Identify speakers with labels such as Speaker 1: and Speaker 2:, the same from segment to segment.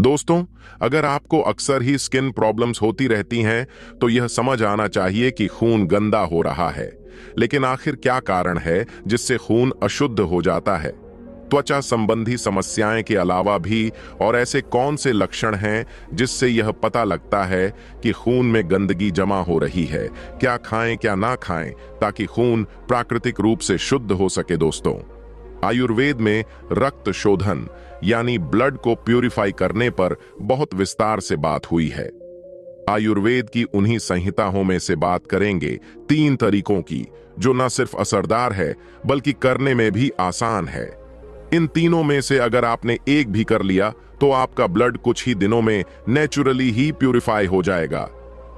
Speaker 1: दोस्तों, अगर आपको अक्सर ही स्किन प्रॉब्लम्स होती रहती हैं, तो यह समझ आना चाहिए कि खून गंदा हो रहा है। लेकिन आखिर क्या कारण है जिससे खून अशुद्ध हो जाता है? त्वचा संबंधी समस्याएं के अलावा भी और ऐसे कौन से लक्षण हैं जिससे यह पता लगता है कि खून में गंदगी जमा हो रही है? क्या खाएं क्या ना खाएं ताकि खून प्राकृतिक रूप से शुद्ध हो सके? दोस्तों, आयुर्वेद में रक्त शोधन यानी ब्लड को प्यूरिफाई करने पर बहुत विस्तार से बात हुई है। आयुर्वेद की उन्हीं संहिताओं में से बात करेंगे 3 तरीकों की, जो न सिर्फ असरदार है बल्कि करने में भी आसान है। इन तीनों में से अगर आपने एक भी कर लिया तो आपका ब्लड कुछ ही दिनों में नेचुरली ही प्यूरिफाई हो जाएगा।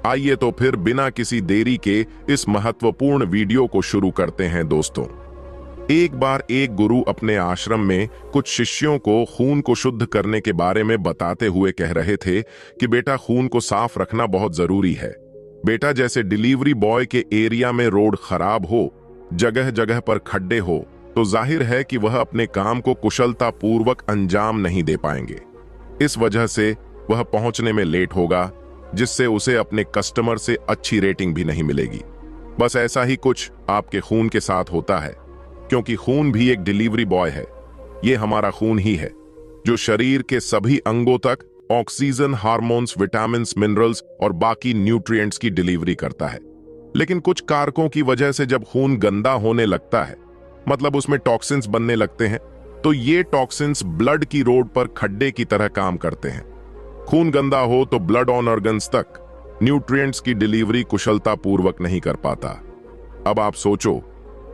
Speaker 1: आइए तो फिर बिना किसी देरी के इस महत्वपूर्ण वीडियो को शुरू करते हैं। दोस्तों, एक बार एक गुरु अपने आश्रम में कुछ शिष्यों को खून को शुद्ध करने के बारे में बताते हुए कह रहे थे कि बेटा, खून को साफ रखना बहुत जरूरी है। बेटा, जैसे डिलीवरी बॉय के एरिया में रोड खराब हो, जगह जगह पर खड्डे हो, तो जाहिर है कि वह अपने काम को कुशलता पूर्वक अंजाम नहीं दे पाएंगे। इस वजह से वह पहुंचने में लेट होगा, जिससे उसे अपने कस्टमर से अच्छी रेटिंग भी नहीं मिलेगी। बस ऐसा ही कुछ आपके खून के साथ होता है, क्योंकि खून भी एक डिलीवरी बॉय है। ये हमारा खून ही है जो शरीर के सभी अंगों तक ऑक्सीजन, हार्मोन्स, विटामिन्स, मिनरल्स और बाकी न्यूट्रिएंट्स की डिलीवरी करता है। लेकिन कुछ कारकों की वजह से जब खून गंदा होने लगता है, मतलब उसमें टॉक्सिन्स बनने लगते हैं, तो ये टॉक्सिन्स ब्लड की रोड पर खड्डे की तरह काम करते हैं। खून गंदा हो तो ब्लड ऑन ऑर्गन्स तक न्यूट्रिएंट्स की डिलीवरी कुशलता पूर्वक नहीं कर पाता। अब आप सोचो,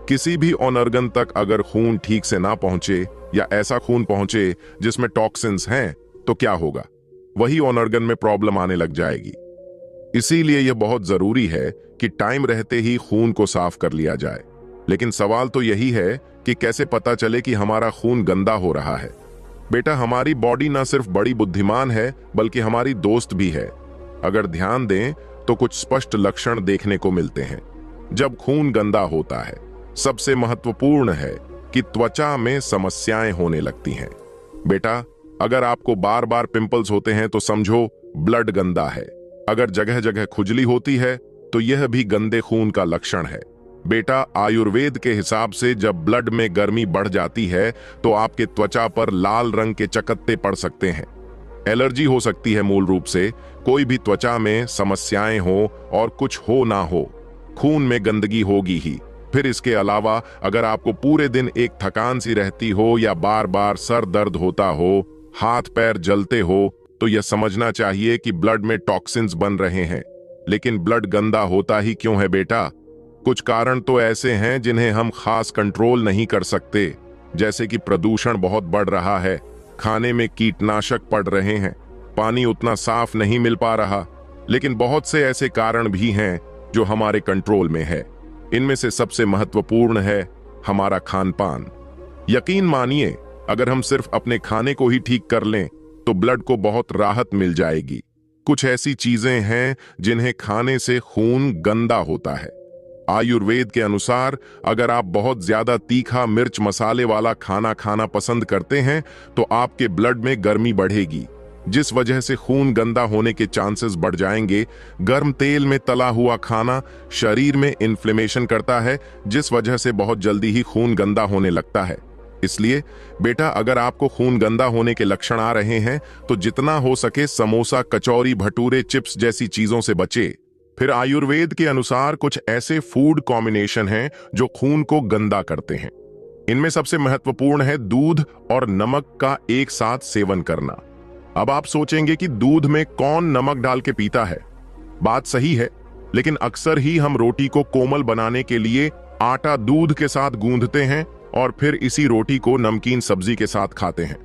Speaker 1: किसी भी ऑन ऑर्गन तक अगर खून ठीक से ना पहुंचे या ऐसा खून पहुंचे जिसमें टॉक्सिन्स हैं, तो क्या होगा? वही ऑन ऑर्गन में प्रॉब्लम आने लग जाएगी। इसीलिए यह बहुत जरूरी है कि टाइम रहते ही खून को साफ कर लिया जाए। लेकिन सवाल तो यही है कि कैसे पता चले कि हमारा खून गंदा हो रहा है? बेटा, हमारी बॉडी ना सिर्फ बड़ी बुद्धिमान है बल्कि हमारी दोस्त भी है। अगर ध्यान दें तो कुछ स्पष्ट लक्षण देखने को मिलते हैं जब खून गंदा होता है। सबसे महत्वपूर्ण है कि त्वचा में समस्याएं होने लगती हैं। बेटा, अगर आपको बार बार पिंपल्स होते हैं तो समझो ब्लड गंदा है। अगर जगह जगह खुजली होती है तो यह भी गंदे खून का लक्षण है। बेटा, आयुर्वेद के हिसाब से जब ब्लड में गर्मी बढ़ जाती है तो आपके त्वचा पर लाल रंग के चकत्ते पड़ सकते हैं। एलर्जी हो सकती है। मूल रूप से कोई भी त्वचा में समस्याएं हो और कुछ हो ना हो, खून में गंदगी होगी ही। फिर इसके अलावा अगर आपको पूरे दिन एक थकान सी रहती हो या बार बार सर दर्द होता हो, हाथ पैर जलते हो, तो यह समझना चाहिए कि ब्लड में टॉक्सिन्स बन रहे हैं। लेकिन ब्लड गंदा होता ही क्यों है बेटा? कुछ कारण तो ऐसे हैं जिन्हें हम खास कंट्रोल नहीं कर सकते, जैसे कि प्रदूषण बहुत बढ़ रहा है, खाने में कीटनाशक पड़ रहे हैं, पानी उतना साफ नहीं मिल पा रहा। लेकिन बहुत से ऐसे कारण भी हैं जो हमारे कंट्रोल में है। इनमें से सबसे महत्वपूर्ण है हमारा खान पान। यकीन मानिए, अगर हम सिर्फ अपने खाने को ही ठीक कर लें तो ब्लड को बहुत राहत मिल जाएगी। कुछ ऐसी चीजें हैं जिन्हें खाने से खून गंदा होता है। आयुर्वेद के अनुसार अगर आप बहुत ज्यादा तीखा, मिर्च मसाले वाला खाना खाना पसंद करते हैं तो आपके ब्लड में गर्मी बढ़ेगी, जिस वजह से खून गंदा होने के चांसेस बढ़ जाएंगे। गर्म तेल में तला हुआ खाना शरीर में इन्फ्लेमेशन करता है, जिस वजह से बहुत जल्दी ही खून गंदा होने लगता है। इसलिए बेटा, अगर आपको खून गंदा होने के लक्षण आ रहे हैं तो जितना हो सके समोसा, कचौरी, भटूरे, चिप्स जैसी चीजों से बचे। फिर आयुर्वेद के अनुसार कुछ ऐसे फूड कॉम्बिनेशन हैं जो खून को गंदा करते हैं। इनमें सबसे महत्वपूर्ण है दूध और नमक का एक साथ सेवन करना। अब आप सोचेंगे कि दूध में कौन नमक डाल के पीता है? बात सही है, लेकिन अक्सर ही हम रोटी को कोमल बनाने के लिए आटा दूध के साथ गूंथते हैं और फिर इसी रोटी को नमकीन सब्जी के साथ खाते हैं।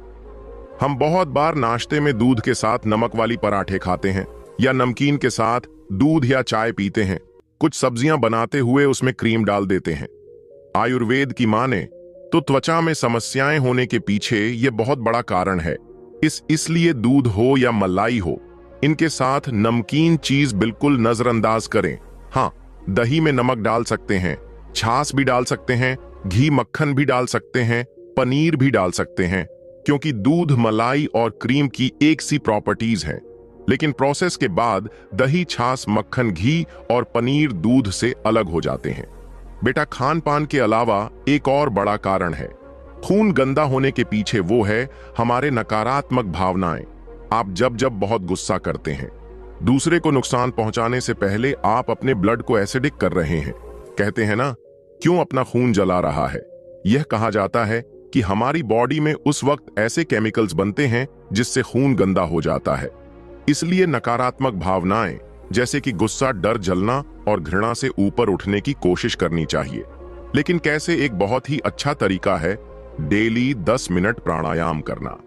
Speaker 1: हम बहुत बार नाश्ते में दूध के साथ नमक वाली पराठे खाते हैं या नमकीन के साथ दूध या चाय पीते हैं। कुछ सब्जियां बनाते हुए उसमें क्रीम डाल देते हैं। आयुर्वेद की माने तो त्वचा में समस्याएं होने के पीछे यह बहुत बड़ा कारण है। इसलिए दूध हो या मलाई हो, इनके साथ नमकीन चीज बिल्कुल नजरअंदाज करें। हाँ, दही में नमक डाल सकते हैं, छाछ भी डाल सकते हैं, घी मक्खन भी डाल सकते हैं, पनीर भी डाल सकते हैं, क्योंकि दूध, मलाई और क्रीम की एक सी प्रॉपर्टीज हैं, लेकिन प्रोसेस के बाद दही, छाछ, मक्खन, घी और पनीर दूध से अलग हो जाते हैं। बेटा, खान पान के अलावा एक और बड़ा कारण है खून गंदा होने के पीछे, वो है हमारे नकारात्मक भावनाएं। आप जब जब बहुत गुस्सा करते हैं, दूसरे को नुकसान पहुंचाने से पहले आप अपने ब्लड को एसिडिक कर रहे हैं। कहते हैं ना, क्यों अपना खून जला रहा है? यह कहा जाता है कि हमारी बॉडी में उस वक्त ऐसे केमिकल्स बनते हैं जिससे खून गंदा हो जाता है। इसलिए नकारात्मक भावनाएं जैसे कि गुस्सा, डर, जलना और घृणा से ऊपर उठने की कोशिश करनी चाहिए। लेकिन कैसे? एक बहुत ही अच्छा तरीका है डेली 10 मिनट प्राणायाम करना।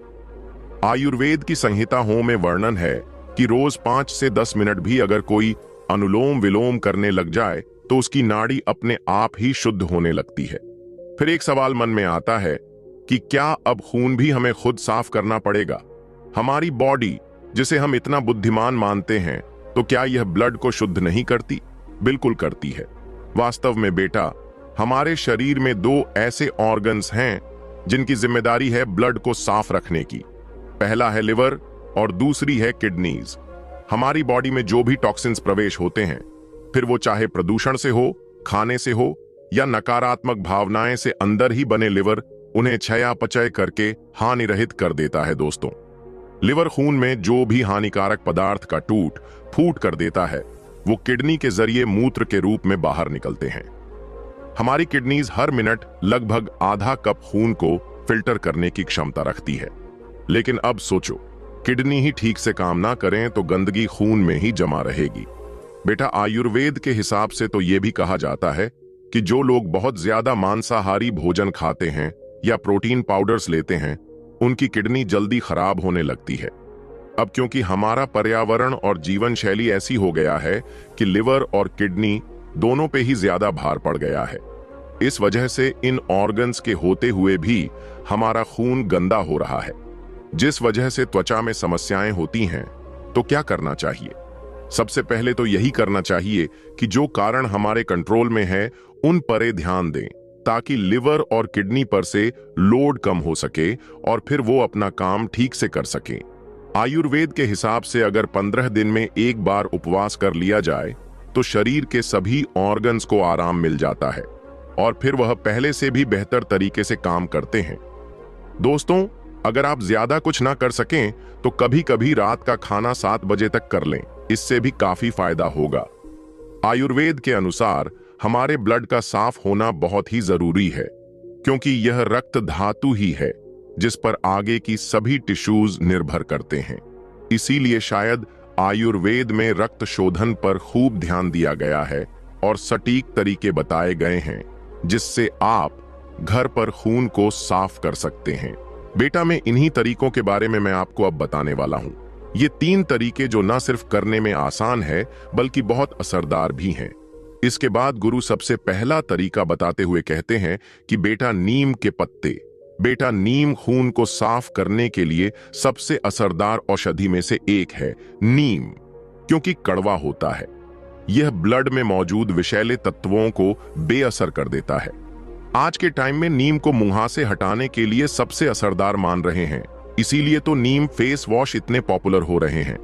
Speaker 1: आयुर्वेद की संहिताओं में वर्णन है कि रोज 5 से 10 मिनट भी अगर कोई अनुलोम विलोम करने लग जाए तो उसकी नाड़ी अपने आप ही शुद्ध होने लगती है। फिर एक सवाल मन में आता है कि क्या अब खून भी हमें खुद साफ करना पड़ेगा? हमारी बॉडी, जिसे हम इतना बुद्धिमान मानते हैं, तो क्या यह ब्लड को शुद्ध नहीं करती? बिल्कुल करती है। वास्तव में बेटा, हमारे शरीर में 2 ऐसे ऑर्गन्स हैं जिनकी जिम्मेदारी है ब्लड को साफ रखने की। पहला है लिवर और दूसरी है किडनीज। हमारी बॉडी में जो भी टॉक्सिन्स प्रवेश होते हैं, फिर वो चाहे प्रदूषण से हो, खाने से हो या नकारात्मक भावनाएं से, अंदर ही बने लिवर उन्हें चयापचय करके हानि रहित कर देता है। दोस्तों, लिवर खून में जो भी हानिकारक पदार्थ का टूट फूट कर देता है, वो किडनी के जरिए मूत्र के रूप में बाहर निकलते हैं। हमारी किडनीज हर मिनट लगभग आधा कप खून को फिल्टर करने की क्षमता रखती है। लेकिन अब सोचो, किडनी ही ठीक से काम ना करें तो गंदगी खून में ही जमा रहेगी। बेटा, आयुर्वेद के हिसाब से तो यह भी कहा जाता है कि जो लोग बहुत ज्यादा मांसाहारी भोजन खाते हैं या प्रोटीन पाउडर्स लेते हैं, उनकी किडनी जल्दी खराब होने लगती है। अब क्योंकि हमारा पर्यावरण और जीवन शैली ऐसी हो गया है कि लिवर और किडनी दोनों पे ही ज्यादा भार पड़ गया है। इस वजह से इन ऑर्गन्स के होते हुए भी हमारा खून गंदा हो रहा है, जिस वजह से त्वचा में समस्याएं होती हैं। तो क्या करना चाहिए? सबसे पहले तो यही करना चाहिए कि जो कारण हमारे कंट्रोल में है उन पर ध्यान दें, ताकि लिवर और किडनी पर से लोड कम हो सके और फिर वो अपना काम ठीक से कर सकें। आयुर्वेद के हिसाब से अगर 15 दिन में एक बार उपवास कर लिया जाए तो शरीर के सभी ऑर्गन्स को आराम मिल जाता है और फिर वह पहले से भी बेहतर तरीके से काम करते हैं। दोस्तों, अगर आप ज्यादा कुछ ना कर सकें तो कभी कभी रात का खाना 7 बजे तक कर लें, इससे भी काफी फायदा होगा। आयुर्वेद के अनुसार हमारे ब्लड का साफ होना बहुत ही जरूरी है, क्योंकि यह रक्त धातु ही है जिस पर आगे की सभी टिश्यूज निर्भर करते हैं। इसीलिए शायद आयुर्वेद में रक्त शोधन पर खूब ध्यान दिया गया है और सटीक तरीके बताए गए हैं जिससे आप घर पर खून को साफ कर सकते हैं। बेटा, मैं इन्हीं तरीकों के बारे में मैं आपको अब बताने वाला हूं। ये 3 तरीके जो न सिर्फ करने में आसान है बल्कि बहुत असरदार भी हैं। इसके बाद गुरु सबसे पहला तरीका बताते हुए कहते हैं कि बेटा, नीम के पत्ते। बेटा, नीम खून को साफ करने के लिए सबसे असरदार औषधि में से एक है नीम, क्योंकि कड़वा होता है। यह ब्लड में मौजूद विषैले तत्वों को बेअसर कर देता है। आज के टाइम में नीम को मुंहासे हटाने के लिए सबसे असरदार मान रहे हैं, इसीलिए तो नीम फेस वॉश इतने पॉपुलर हो रहे हैं।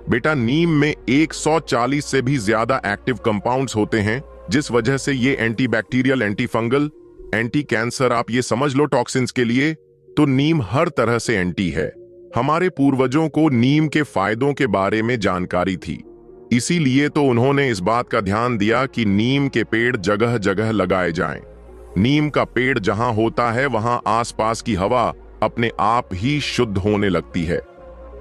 Speaker 1: बेटा, नीम में 140 से भी ज्यादा एक्टिव कंपाउंड्स होते हैं, जिस वजह से ये antibacterial, anti fungal, anti cancer, आप ये समझ लो टॉक्सिन्स के लिए तो नीम हर तरह से एंटी है। हमारे पूर्वजों को नीम के फायदों के बारे में जानकारी थी, इसीलिए तो उन्होंने इस बात का ध्यान दिया कि नीम के पेड़ जगह जगह लगाए जाएं। नीम का पेड़ जहां होता है वहां आसपास की हवा अपने आप ही शुद्ध होने लगती है।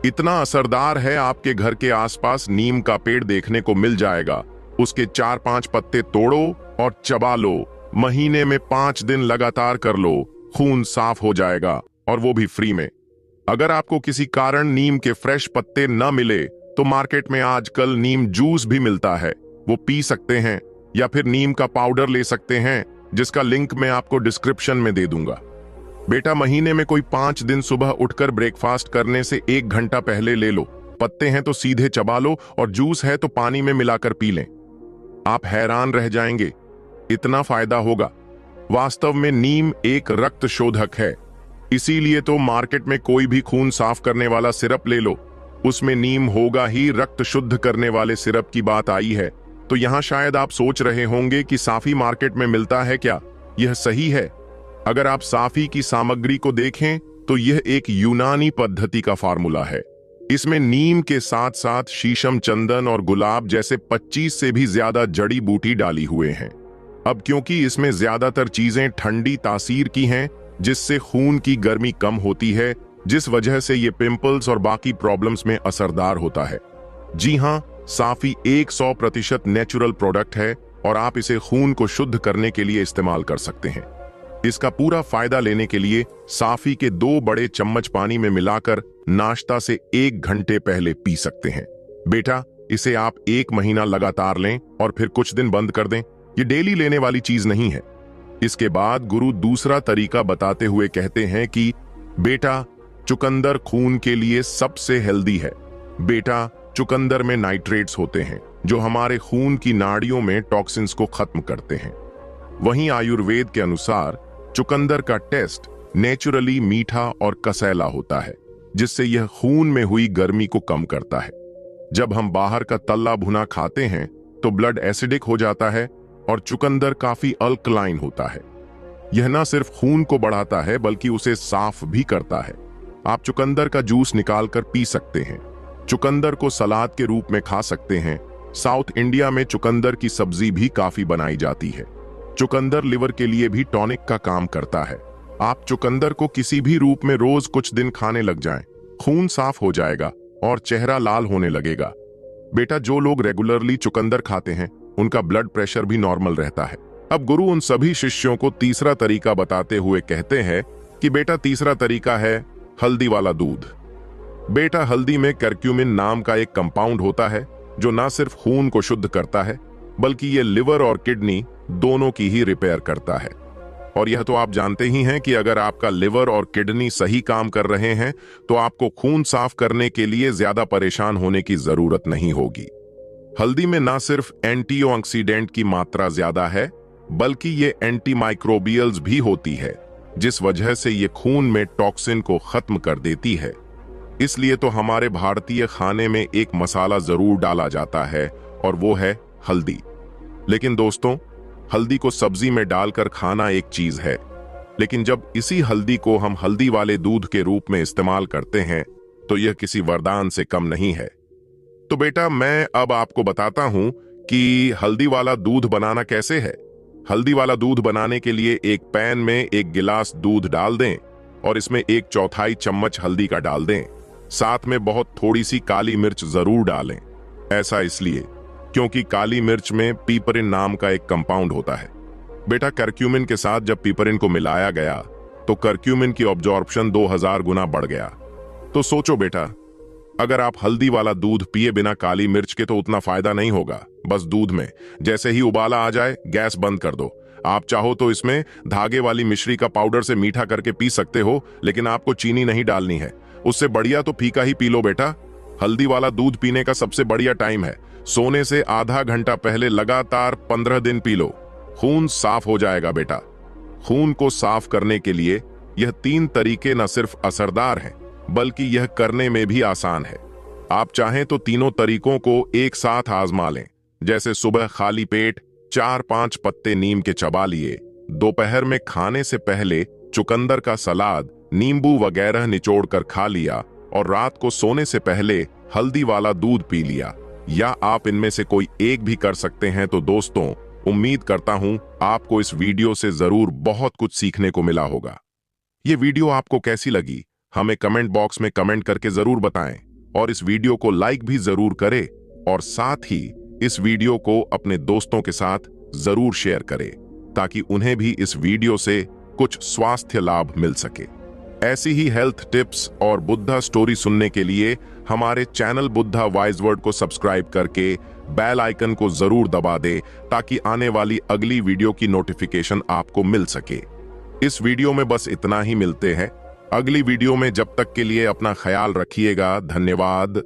Speaker 1: इतना असरदार है, आपके घर के आसपास नीम का पेड़ देखने को मिल जाएगा। उसके 4-5 पत्ते तोड़ो और चबा लो, महीने में 5 दिन लगातार कर लो, खून साफ हो जाएगा, और वो भी फ्री में। अगर आपको किसी कारण नीम के फ्रेश पत्ते न मिले तो मार्केट में आजकल नीम जूस भी मिलता है, वो पी सकते हैं, या फिर नीम का पाउडर ले सकते हैं, जिसका लिंक मैं आपको डिस्क्रिप्शन में दे दूंगा। बेटा, महीने में कोई 5 दिन सुबह उठकर ब्रेकफास्ट करने से 1 घंटा पहले ले लो। पत्ते हैं तो सीधे चबा लो और जूस है तो पानी में मिलाकर पी लें। आप हैरान रह जाएंगे, इतना फायदा होगा। वास्तव में नीम एक रक्त शोधक है। इसीलिए तो मार्केट में कोई भी खून साफ करने वाला सिरप ले लो, उसमें नीम होगा ही। रक्त शुद्ध करने वाले सिरप की बात आई है तो यहाँ शायद आप सोच रहे होंगे कि साफी मार्केट में मिलता है क्या? यह सही है। अगर आप साफी की सामग्री को देखें तो यह एक यूनानी पद्धति का फार्मूला है। इसमें नीम के साथ साथ शीशम, चंदन और गुलाब जैसे 25 से भी ज्यादा जड़ी बूटी डाली हुए हैं। अब क्योंकि इसमें ज्यादातर चीजें ठंडी तासीर की हैं, जिससे खून की गर्मी कम होती है, जिस वजह से ये पिंपल्स और बाकी प्रॉब्लम्स में असरदार होता है। जी हाँ, साफी 100% नेचुरल प्रोडक्ट है और आप इसे खून को शुद्ध करने के लिए इस्तेमाल कर सकते हैं। इसका पूरा फायदा लेने के लिए साफी के 2 बड़े चम्मच पानी में मिलाकर नाश्ता से 1 घंटे पहले पी सकते हैं। बेटा, इसे आप 1 महीना लगातार लें और फिर कुछ दिन बंद कर दें। ये डेली लेने वाली चीज नहीं है। इसके बाद गुरु दूसरा तरीका बताते हुए कहते हैं कि बेटा, चुकंदर खून के लिए सबसे हेल्दी है। बेटा, चुकंदर में नाइट्रेट्स होते हैं जो हमारे खून की नाड़ियों में टॉक्सिन्स को खत्म करते हैं। वहीं आयुर्वेद के अनुसार चुकंदर का टेस्ट नेचुरली मीठा और कसैला होता है, जिससे यह खून में हुई गर्मी को कम करता है। जब हम बाहर का तला भुना खाते हैं तो ब्लड एसिडिक हो जाता है और चुकंदर काफी अल्कलाइन होता है। यह न सिर्फ खून को बढ़ाता है बल्कि उसे साफ भी करता है। आप चुकंदर का जूस निकालकर पी सकते हैं। चुकंदर को सलाद के रूप में खा सकते हैं। साउथ इंडिया में चुकंदर की सब्जी भी काफी बनाई जाती है। चुकंदर लिवर के लिए भी टॉनिक का काम करता है। आप चुकंदर को किसी भी रूप में रोज कुछ दिन खाने लग जाएं, खून साफ हो जाएगा और चेहरा लाल होने लगेगा। बेटा, जो लोग रेगुलरली चुकंदर खाते हैं उनका ब्लड प्रेशर भी नॉर्मल रहता है। अब गुरु उन सभी शिष्यों को तीसरा तरीका बताते हुए कहते हैं कि बेटा, तीसरा तरीका है हल्दी वाला दूध। बेटा, हल्दी में कर्क्यूमिन नाम का एक कंपाउंड होता है जो न सिर्फ खून को शुद्ध करता है बल्कि ये लिवर और किडनी दोनों की ही रिपेयर करता है। और यह तो आप जानते ही हैं कि अगर आपका लिवर और किडनी सही काम कर रहे हैं तो आपको खून साफ करने के लिए ज्यादा परेशान होने की जरूरत नहीं होगी। हल्दी में न सिर्फ एंटीऑक्सीडेंट की मात्रा ज्यादा है बल्कि ये एंटीमाइक्रोबियल्स भी होती है, जिस वजह से ये खून में टॉक्सिन को खत्म कर देती है। इसलिए तो हमारे भारतीय खाने में एक मसाला जरूर डाला जाता है और वो है हल्दी। लेकिन दोस्तों, हल्दी को सब्जी में डालकर खाना एक चीज है, लेकिन जब इसी हल्दी को हम हल्दी वाले दूध के रूप में इस्तेमाल करते हैं तो यह किसी वरदान से कम नहीं है। तो बेटा, मैं अब आपको बताता हूं कि हल्दी वाला दूध बनाना कैसे है। हल्दी वाला दूध बनाने के लिए एक पैन में 1 गिलास दूध डाल दें और इसमें 1/4 चम्मच हल्दी का डाल दें। साथ में बहुत थोड़ी सी काली मिर्च जरूर डालें। ऐसा इसलिए क्योंकि काली मिर्च में पीपरिन नाम का एक कंपाउंड होता है। बेटा, कर्क्यूमिन के साथ जब पीपरिन को मिलाया गया तो कर्क्यूमिन की ऑब्जॉर्प्शन 2000 गुना बढ़ गया। तो सोचो बेटा, अगर आप हल्दी वाला दूध पिए बिना काली मिर्च के तो उतना फायदा नहीं होगा। बस दूध में जैसे ही उबाला आ जाए गैस बंद कर दो। आप चाहो तो इसमें धागे वाली मिश्री का पाउडर से मीठा करके पी सकते हो, लेकिन आपको चीनी नहीं डालनी है। उससे बढ़िया तो फीका ही पी लो बेटा। हल्दी वाला दूध पीने का सबसे बढ़िया टाइम है सोने से आधा घंटा पहले। लगातार 15 दिन पी लो, खून साफ हो जाएगा बेटा। खून को साफ करने के लिए यह 3 तरीके न सिर्फ असरदार हैं बल्कि यह करने में भी आसान है। आप चाहें तो तीनों तरीकों को एक साथ आजमा लें। जैसे सुबह खाली पेट 4-5 पत्ते नीम के चबा लिए, दोपहर में खाने से पहले चुकंदर का सलाद, नींबू वगैरह निचोड़कर खा लिया और रात को सोने से पहले हल्दी वाला दूध पी लिया। या आप इनमें से कोई एक भी कर सकते हैं। तो दोस्तों, उम्मीद करता हूं आपको इस वीडियो से जरूर बहुत कुछ सीखने को मिला होगा। ये वीडियो आपको कैसी लगी हमें कमेंट बॉक्स में कमेंट करके जरूर बताएं और इस वीडियो को लाइक भी जरूर करें और साथ ही इस वीडियो को अपने दोस्तों के साथ जरूर शेयर करें ताकि उन्हें भी इस वीडियो से कुछ स्वास्थ्य लाभ मिल सके। ऐसी ही हेल्थ टिप्स और बुद्धा स्टोरी सुनने के लिए हमारे चैनल बुद्धा वाइज वर्ड को सब्सक्राइब करके बेल आइकन को जरूर दबा दे ताकि आने वाली अगली वीडियो की नोटिफिकेशन आपको मिल सके। इस वीडियो में बस इतना ही। मिलते हैं अगली वीडियो में। जब तक के लिए अपना ख्याल रखिएगा। धन्यवाद।